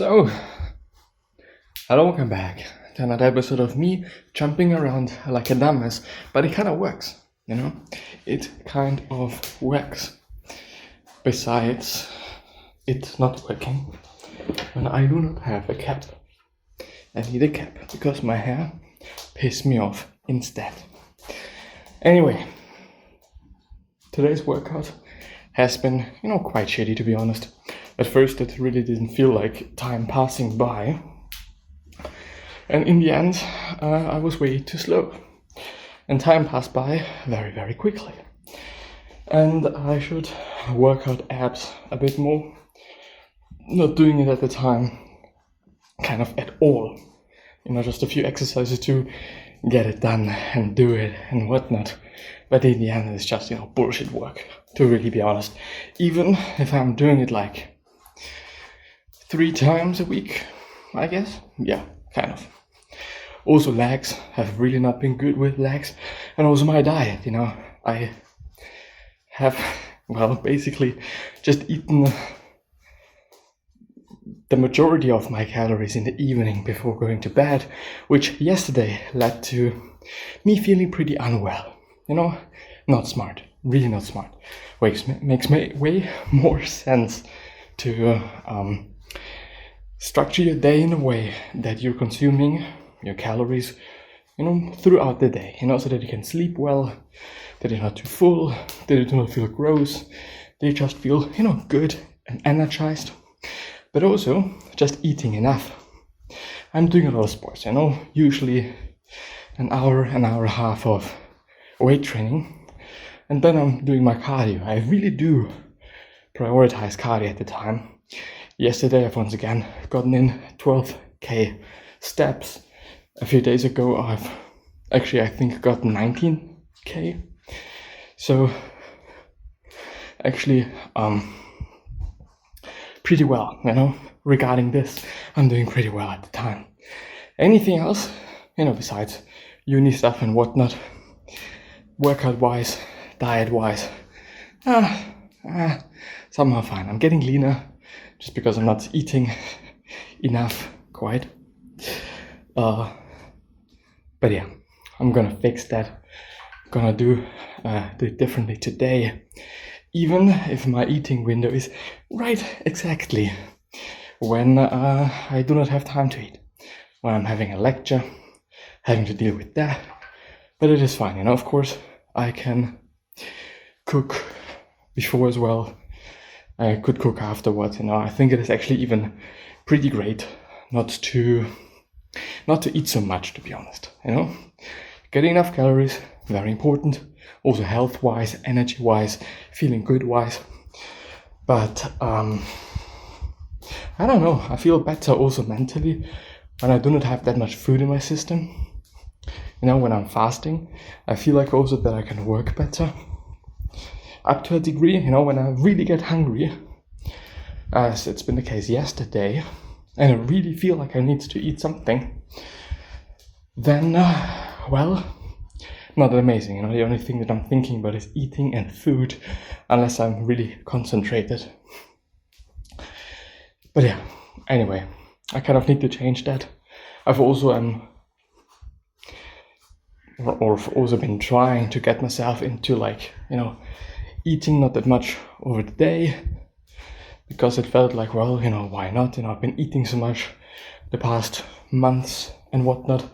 So, hello, welcome back to another episode of me jumping around like a dumbass, but it kind of works, you know? It kind of works. Besides, it's not working when I do not have a cap. I need a cap because my hair pisses me off instead. Anyway, today's workout has been, quite shitty, to be honest. At first it really didn't feel like time passing by, and in the end I was way too slow and time passed by very, very quickly, and I should work out abs a bit more. Not doing it at the time kind of at all, just a few exercises to get it done and do it and whatnot, but in the end it's just bullshit work, to really be honest. Even if I'm doing it like 3 times a week, I guess. Yeah, kind of. Also, legs have really not been good with legs, and also my diet. I have basically just eaten the majority of my calories in the evening before going to bed, which yesterday led to me feeling pretty unwell. Not smart, really not smart. Makes way more sense to structure your day in a way that you're consuming your calories, throughout the day, so that you can sleep well, that you're not too full, that you do not feel gross, that you just feel, good and energized, but also just eating enough. I'm doing a lot of sports, usually an hour and a half of weight training, and then I'm doing my cardio. I really do prioritize cardio at the time. Yesterday I've once again gotten in 12k steps. A few days ago I think got 19k. So actually pretty well, regarding this I'm doing pretty well at the time. Anything else, besides uni stuff and whatnot, workout wise, diet wise, somehow fine. I'm getting leaner just because I'm not eating enough quite. But yeah, I'm gonna fix that. Gonna do it differently today, even if my eating window is right exactly when I do not have time to eat, when I'm having a lecture, having to deal with that. But it is fine, of course I can cook before as well. I could cook afterwards, I think it is actually even pretty great not to eat so much, to be honest, Getting enough calories, very important. Also health-wise, energy-wise, feeling good-wise. But, I don't know, I feel better also mentally when I do not have that much food in my system. When I'm fasting, I feel like also that I can work better. Up to a degree, when I really get hungry, as it's been the case yesterday, and I really feel like I need to eat something, then, not amazing, the only thing that I'm thinking about is eating and food, unless I'm really concentrated. But yeah, anyway, I kind of need to change that. I've also been trying to get myself into eating not that much over the day, because it felt like, why not? I've been eating so much the past months and whatnot,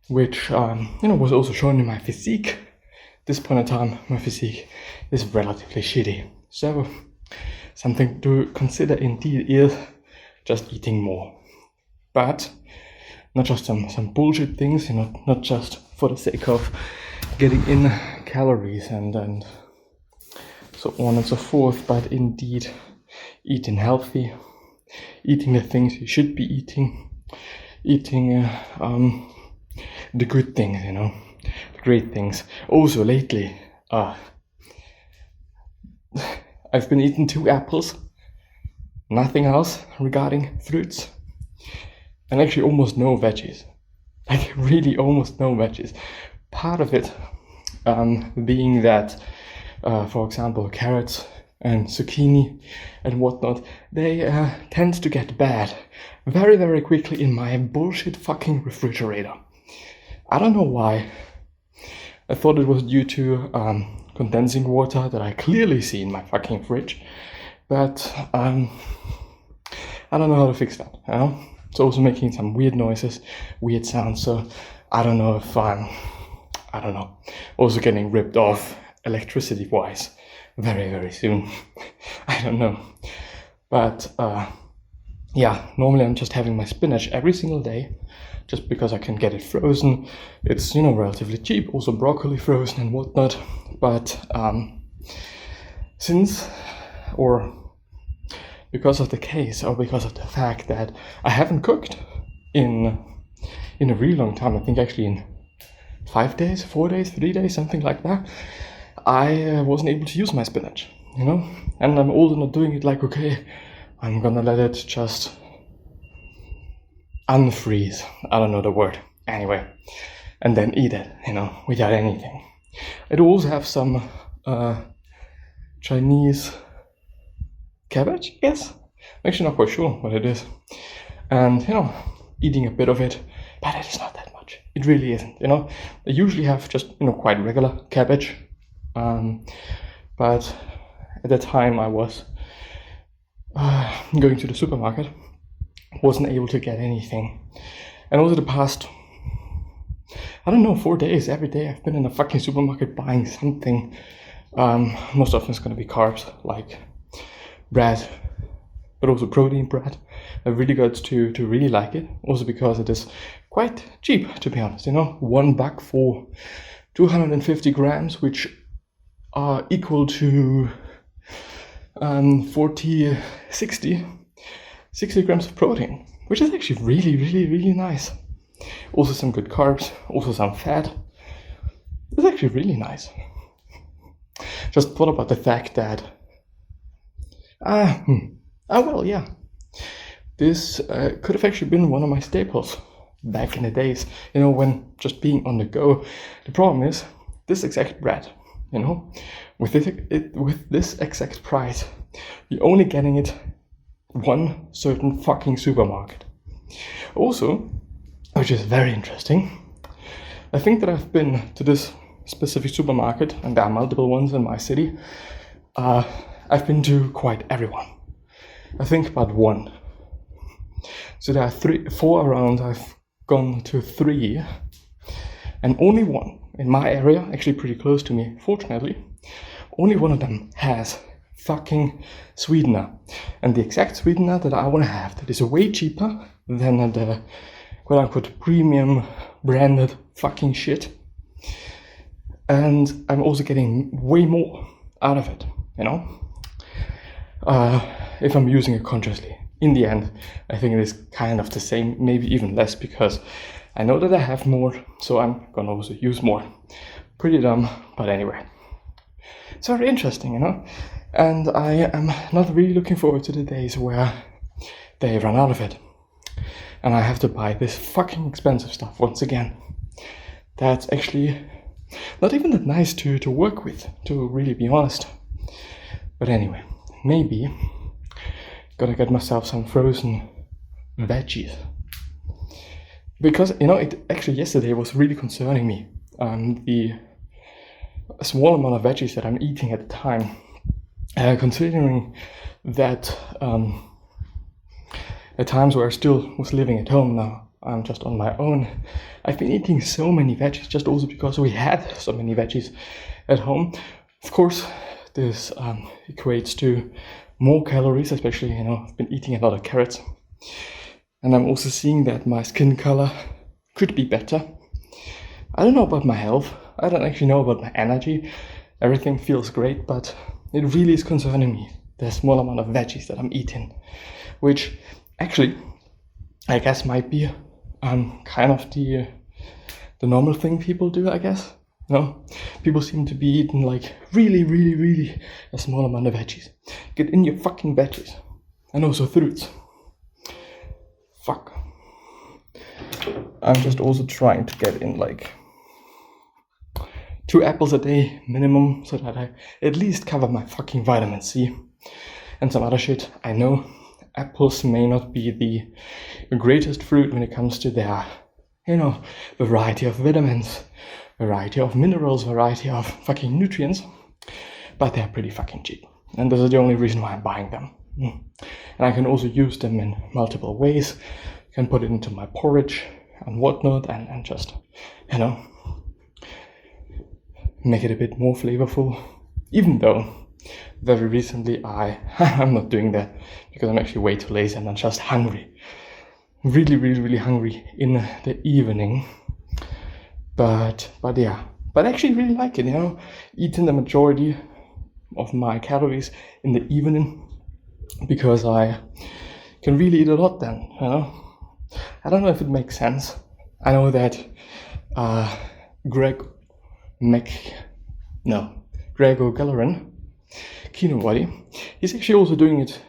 which, was also shown in my physique. At this point in time, my physique is relatively shitty. So, something to consider indeed is just eating more. But, not just some bullshit things, not just for the sake of getting in calories and so on and so forth, but indeed eating healthy, eating the things you should be eating the good things, the great things. Also lately, I've been eating 2 apples, nothing else regarding fruits, and actually almost no veggies. Like really almost no veggies. Part of it being that, for example, carrots and zucchini and whatnot, they tend to get bad very, very quickly in my bullshit fucking refrigerator. I don't know why. I thought it was due to condensing water that I clearly see in my fucking fridge, but I don't know how to fix that, you know? It's also making some weird noises, weird sounds, so I don't know if I'm, also getting ripped off electricity-wise very, very soon. I don't know. But yeah, normally I'm just having my spinach every single day, just because I can get it frozen. It's, relatively cheap, also broccoli frozen and whatnot. But because of the case, or because of the fact that I haven't cooked in a really long time, I think actually in 5 days, 4 days, 3 days, something like that, I wasn't able to use my spinach, and I'm also not doing it like, okay, I'm gonna let it just unfreeze, I don't know the word, anyway, and then eat it, without anything. I do also have some Chinese cabbage, yes, I'm actually not quite sure what it is, and eating a bit of it, but it is not that much, it really isn't, I usually have just quite regular cabbage, but at the time I was going to the supermarket, wasn't able to get anything, and also the past 4 days, every day I've been in a fucking supermarket buying something. Most often it's going to be carbs, like bread, but also protein bread. I really got to really like it, also because it is quite cheap, to be honest, $1 for 250 grams, which are equal to 60 grams of protein, which is actually really, really, really nice. Also some good carbs, also some fat. It's actually really nice. Just thought about the fact that this could have actually been one of my staples back in the days, when just being on the go. The problem is this exact bread, with this exact price, you're only getting it one certain fucking supermarket. Also, which is very interesting, I think that I've been to this specific supermarket, and there are multiple ones in my city. I've been to quite everyone. I think about one. So there are 4 around. I've gone to 3, and only one in my area, actually pretty close to me, fortunately, only one of them has fucking sweetener, and the exact sweetener that I want to have, that is way cheaper than the quote-unquote premium branded fucking shit, and I'm also getting way more out of it, if I'm using it consciously. In the end, I think it is kind of the same, maybe even less, because I know that I have more, so I'm gonna also use more. Pretty dumb, but anyway. It's very interesting, and I am not really looking forward to the days where they run out of it, and I have to buy this fucking expensive stuff once again. That's actually not even that nice to work with, to really be honest. But anyway, maybe gotta get myself some frozen veggies, because it actually yesterday was really concerning me, the small amount of veggies that I'm eating at the time, considering that at times where I still was living at home. Now I'm just on my own, I've been eating so many veggies, just also because we had so many veggies at home. Of course, this equates to more calories, especially, I've been eating a lot of carrots, and I'm also seeing that my skin color could be better. I don't know about my health, I don't actually know about my energy, everything feels great, but it really is concerning me, the small amount of veggies that I'm eating, which actually I guess might be kind of the normal thing people do, I guess. People seem to be eating like really, really, really a small amount of veggies. Get in your fucking veggies, and also fruits. Fuck. I'm just also trying to get in like 2 apples a day minimum, so that I at least cover my fucking vitamin C and some other shit. I know apples may not be the greatest fruit when it comes to their, variety of vitamins, variety of minerals, variety of fucking nutrients, but they're pretty fucking cheap. And this is the only reason why I'm buying them. And I can also use them in multiple ways. I can put it into my porridge and whatnot, and just, make it a bit more flavorful. Even though very recently I'm not doing that because I'm actually way too lazy and I'm just hungry. Really, really, really hungry in the evening. But yeah. But I actually really like it, eating the majority of my calories in the evening, because I can really eat a lot then, I don't know if it makes sense. I know that Greg O'Gallagher, Kino Body, he's actually also doing it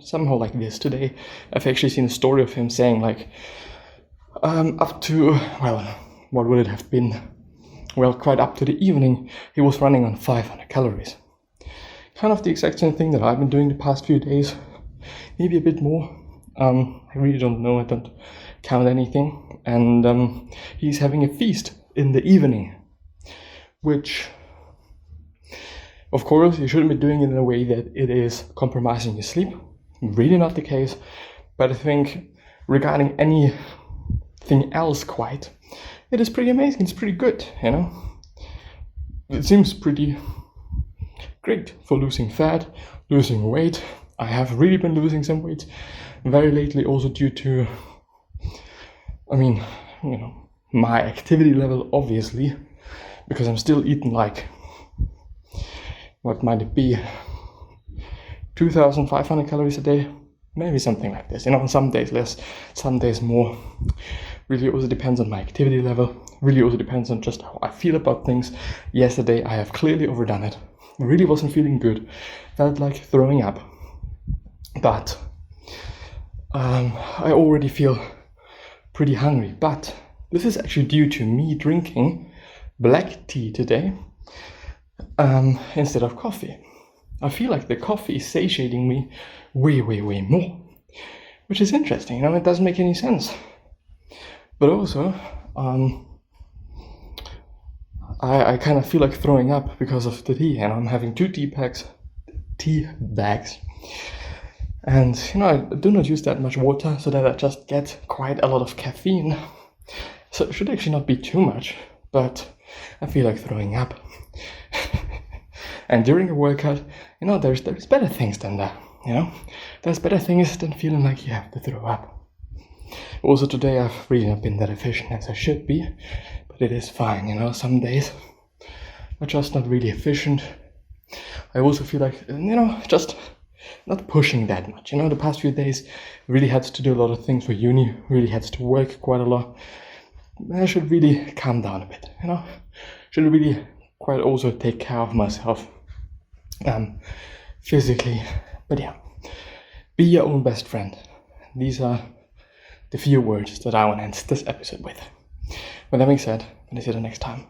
somehow like this today. I've actually seen a story of him saying like up to, what would it have been? Quite up to the evening, he was running on 500 calories. Kind of the exact same thing that I've been doing the past few days, maybe a bit more. I really don't know, I don't count anything. And he's having a feast in the evening, which, of course, you shouldn't be doing it in a way that it is compromising your sleep. Really not the case. But I think regarding anything else it is pretty amazing. It's pretty good, It seems pretty great for losing fat, losing weight. I have really been losing some weight very lately, also due to, my activity level, obviously, because I'm still eating like, what might it be, 2,500 calories a day, maybe something like this. Some days less, some days more. Really also depends on my activity level. Really also depends on just how I feel about things. Yesterday I have clearly overdone it. Really wasn't feeling good. Felt like throwing up. But I already feel pretty hungry. But this is actually due to me drinking black tea today instead of coffee. I feel like the coffee is satiating me way, way, way more. Which is interesting, it doesn't make any sense. But also, I kind of feel like throwing up because of the tea, and I'm having 2 tea bags. And, I do not use that much water, so that I just get quite a lot of caffeine. So it should actually not be too much, but I feel like throwing up. And during a workout, there's better things than that, There's better things than feeling like you have to throw up. Also today I've really not been that efficient as I should be, but it is fine, some days are just not really efficient. I also feel like, just not pushing that much. The past few days really had to do a lot of things for uni, really had to work quite a lot. I should really calm down a bit, Should really quite also take care of myself physically. But yeah, be your own best friend. These are the few words that I want to end this episode with. With that being said, I'll see you the next time.